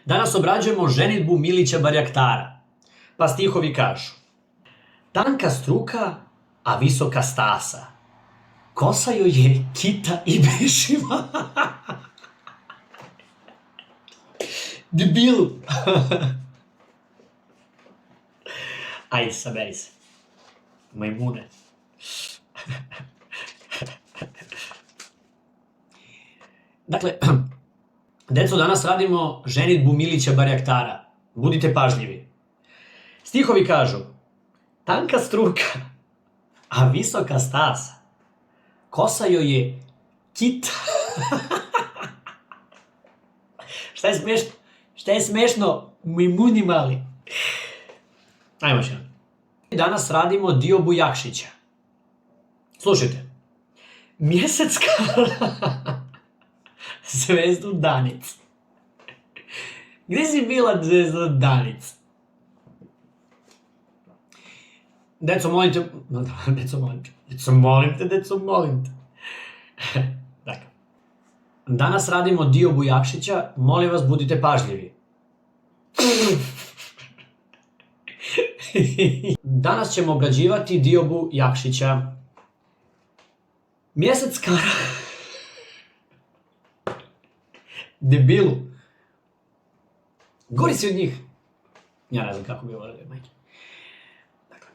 Danas obrađujemo ženidbu Milića Barjaktara. Pa stihovi kažu: tanka struka, a visoka stasa. Kosa joj je kita i bešima. Debilu. Ajde, saberi se. Majmune. Dakle, deco, danas radimo ženidbu Milića Barjaktara. Budite pažljivi. Stihovi kažu: tanka struka, a visoka stasa. Kosa joj je kita. Šta je smešno? Šta je smešno? Majmuni mali. Ajmo još jedan. Danas radimo diobu Jakšića. Slušajte. Mjesec kara zvezdu Danic. Gde si bila zvezda Danic? Deco, molim te. Deco, molim te. Dakle. Danas radimo diobu Jakšića. Molim vas, budite pažljivi. Danas ćemo obrađivati diobu Jakšića. Mjesec kara. Debilu. Gori si od njih. Ja ne znam kako bi ovo radio, majke. Dakle.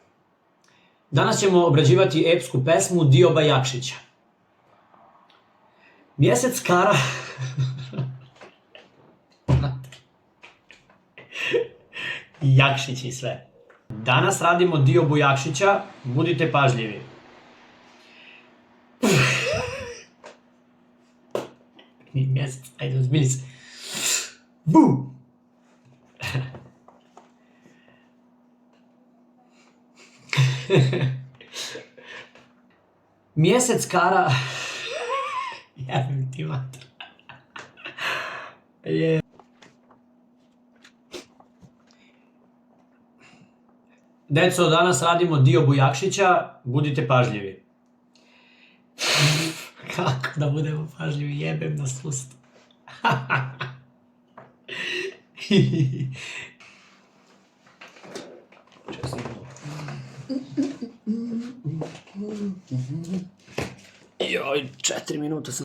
Danas ćemo obrađivati epsku pesmu Dioba Jakšića. Mjesec kara. Jakšić i sve. Danas radimo diobu Jakšića. Budite pažljivi. Mjesec, ajde, ozbilji se. Bu! Mjesec kara. Jebim ti mater. Deco, danas radimo diobu Jakšića. Budite pažljivi. Kako da budemo pažljivi? Jebem na sustu. Joj, 4 minuta sam